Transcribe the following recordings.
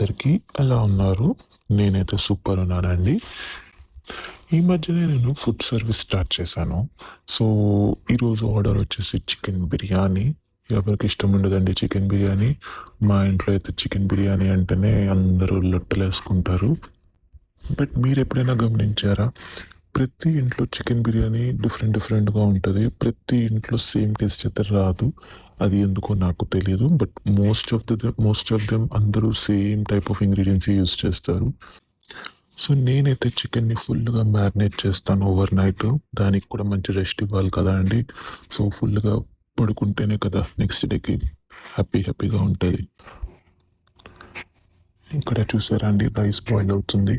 అందరికీ ఎలా ఉన్నారు? నేనైతే సూపర్ ఉన్నానండి. ఈ మధ్యనే నేను ఫుడ్ సర్వీస్ స్టార్ట్ చేశాను. సో, ఈరోజు ఆర్డర్ వచ్చేసి చికెన్ బిర్యానీ. ఎవరికి ఇష్టం ఉండదండి చికెన్ బిర్యానీ. మా ఇంట్లో అయితే చికెన్ బిర్యానీ అంటేనే అందరూ లొట్టలేసుకుంటారు. బట్ మీరెప్పుడైనా గమనించారా? ప్రతి ఇంట్లో చికెన్ బిర్యానీ డిఫరెంట్‌గా ఉంటది. ప్రతి ఇంట్లో సేమ్ టేస్ట్ అయితే రాదు. అది ఎందుకో నాకు తెలీదు. బట్ మోస్ట్ ఆఫ్ దెమ్ అందరూ సేమ్ టైప్ ఆఫ్ ఇంగ్రీడియెంట్సే యూజ్ చేస్తారు. సో, నేనైతే చికెన్‌ని ఫుల్‌గా మ్యారినేట్ చేస్తాను ఓవర్ నైట్. దానికి కూడా మంచి రెస్ట్ ఇవ్వాలి కదా అండి. సో, ఫుల్‌గా పడుకుంటేనే కదా నెక్స్ట్ డేకి హ్యాపీగా ఉంటది. ఇక్కడ చూసారా అండి రైస్ బాయిల్ అవుతుంది.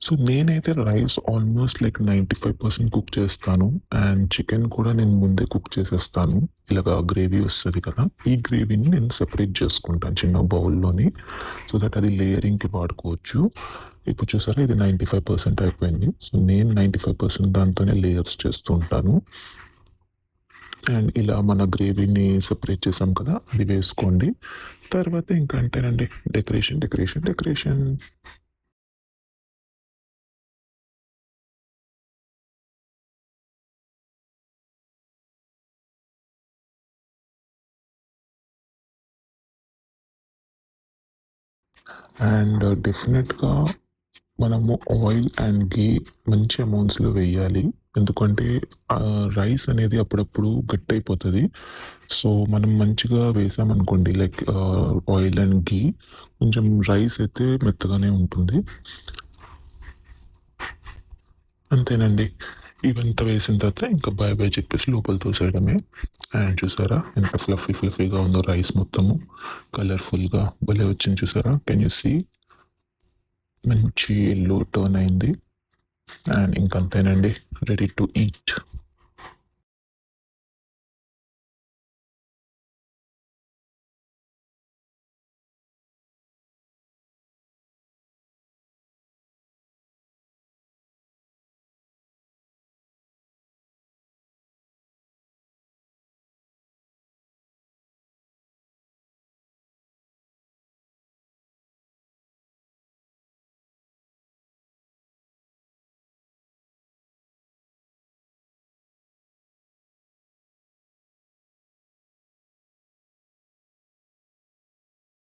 సో, నేనైతే రైస్ ఆల్మోస్ట్ లైక్ 95% కుక్ చేస్తాను. అండ్ చికెన్ కూడా నేను ముందే కుక్ చేసేస్తాను. ఇలాగా గ్రేవీ వస్తది కదా! ఈ గ్రేవీని నేను సెపరేట్ చేసుకుంటాను చిన్న బౌల్‌లోని. సో దట్ అది లేయరింగ్‌కి వాడుకోవచ్చు. ఇప్పుడు చూసారా ఇది 95% అయిపోయింది. సో, నేను 95% దాంతోనే లేయర్స్ చేస్తూ ఉంటాను. అండ్ ఇలా మన గ్రేవీని సెపరేట్ చేసాం కదా! అది వేసుకోండి. తర్వాత ఇంకా అంతేనండి డెకరేషన్. అండ్ డెఫినెట్‌గా మనము ఆయిల్ అండ్ ఘీ మంచి అమౌంట్స్‌లో వేయాలి. ఎందుకంటే రైస్ అనేది అప్పుడప్పుడు గట్టయిపోతది. సో, మనం మంచిగా వేసామనుకోండి లైక్ ఆయిల్ అండ్ ఘీ కొంచెం రైస్ అయితే మెత్తగానే ఉంటుంది. అంతేనండి. ఇవంతా వేసిన తర్వాత ఇంకా బాయ్ బాయ్ చెప్పేసి లోపల తోసేయడమే. అండ్ చూసారా ఎంత ఫ్లఫీగా ఉందో రైస్ మొత్తము. కలర్‌ఫుల్‌గా భలే వచ్చింది చూసారా? Can you see? మంచి యెల్లో టర్న్ అయింది. అండ్ ఇంకంతేనండి. Ready to eat.